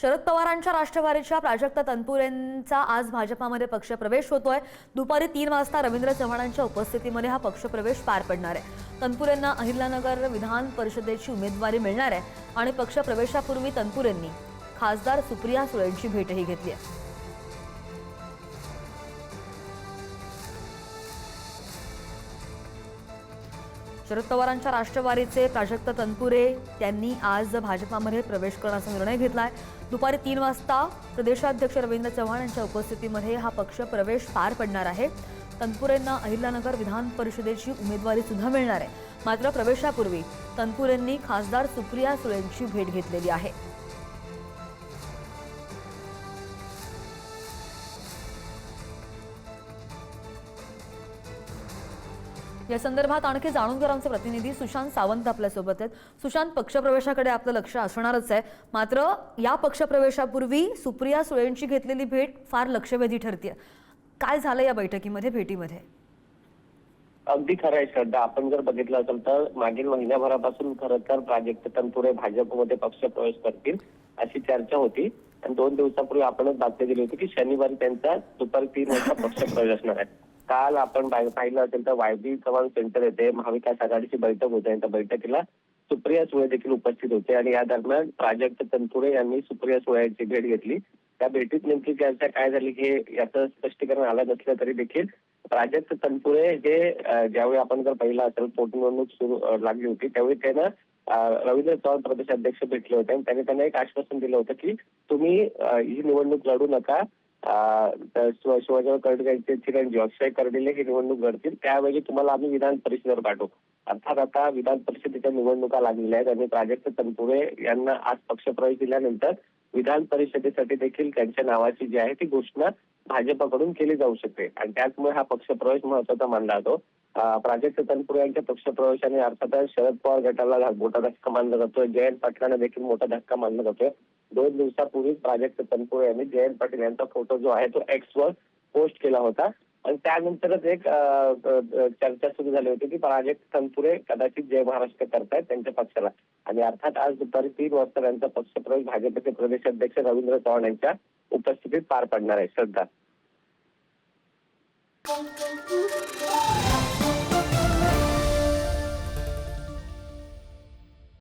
शरद पवारांच्या राष्ट्रवादीच्या प्राजक्त तनपुरेंचा आज भाजपामध्ये पक्षप्रवेश होतोय। दुपारी 3 वाजता रवींद्र चव्हाणांच्या उपस्थितीमध्ये हा पक्षप्रवेश पार पडणार आहे। तनपुरेंना अहिल्यानगर विधान परिषदेची उमेदवारी मिळणार आहे आणि पक्षप्रवेशापूर्वी तनपुरेंनी खासदार सुप्रिया सुळेंची भेटही घेतली आहे। शरद पवारांच्या राष्ट्रवादीचे प्राजक्त तनपुरे यांनी आज भाजपामध्ये प्रवेश करण्याचा निर्णय घेतलाय। दुपारी 3 वाजता प्रदेशाध्यक्ष रवींद्र चव्हाण यांच्या उपस्थितीमध्ये हा पक्ष प्रवेश पार पडणार आहे। तनपुरेंना अहिल्यानगर विधान परिषदेची उमेदवारी सुद्धा मिळणार आहे। मात्र प्रवेशापूर्वी तनपुरेंनी खासदार सुप्रिया सुळेंची भेट घेतलेली आहे। या संदर्भात आणखी जाणून घेणार आमचे प्रतिनिधी सुशांत सावंत आपल्यासोबत आहेत। सुशांत, पक्षप्रवेशाकडे आपलं लक्ष असणारच आहे, मात्र या पक्षप्रवेशापूर्वी सुप्रिया सुळेंची घेतलेली भेट फार लक्षवेधी ठरते। काय झालं या बैठकीमध्ये, भेटीमध्ये? अगदी खरं आहे श्रद्धा, आपण जर बघितलं असेल तर मागील महिन्याभरापासून खरं तर प्राजक्त तनपुरे भाजपमध्ये पक्षप्रवेश करतील अशी चर्चा होती आणि 2 दिवसापूर्वी आपणच बातमी दिली होती की शनिवारी त्यांचा दुपारी 3 वाजता पक्षप्रवेश असणार आहे। काल आपण पाहिलं असेल तर वायबी चव्हाण सेंटर येथे महाविकास आघाडीची बैठक होती आणि त्या बैठकीला सुप्रिया सुळे देखील उपस्थित होते आणि या दरम्यान प्राजक्त तनपुरे यांनी सुप्रिया सुळे यांची भेट घेतली। त्या भेटीत नेमकी चर्चा काय झाली हे याचं स्पष्टीकरण आलं नसलं तरी देखील प्राजक्त तनपुरे हे ज्यावेळी आपण जर पाहिलं असेल पोटनिवडणूक सुरू लागली होती त्यावेळी त्यांना रवींद्र चव्हाण प्रदेशाध्यक्ष भेटले होते आणि त्यांना एक आश्वासन दिलं होतं की तुम्ही ही निवडणूक लढू नका, शिवाजीराव कर्डिले यांचे चिरंजीव अक्षय कर्डिले ही निवडणूक लढतील, त्यावेळी तुम्हाला आम्ही विधान परिषदेवर पाठवू। अर्थात आता विधान परिषदेच्या निवडणुका लागलेल्या आहेत आणि प्राजक्त तनपुरे यांना आज पक्षप्रवेश दिल्यानंतर विधान परिषदेसाठी देखील त्यांच्या नावाची जी आहे ती घोषणा भाजपकडून केली जाऊ शकते आणि त्याचमुळे हा पक्षप्रवेश महत्वाचा मानला जातो। प्राजक्त तनपुरे यांच्या पक्षप्रवेशाने अर्थातच शरद पवार गटाला मोठा धक्का मानला जातोय, जयंत पाटलांना देखील मोठा धक्का मानला जातोय। 2 दिवसापूर्वी प्राजक्त तनपुरे यांनी जयंत पाटील यांचा फोटो जो आहे तो एक्स वर पोस्ट केला होता आणि त्यानंतरच एक चर्चा सुरू झाली होती की प्राजक्त तनपुरे कदाचित जय महाराष्ट्र करतायत त्यांच्या पक्षाला आणि अर्थात आज दुपारी 3 वाजता त्यांचा पक्षप्रवेश भाजपचे प्रदेशाध्यक्ष रवींद्र चव्हाण यांच्या उपस्थितीत पार पडणार आहे। श्रद्धा।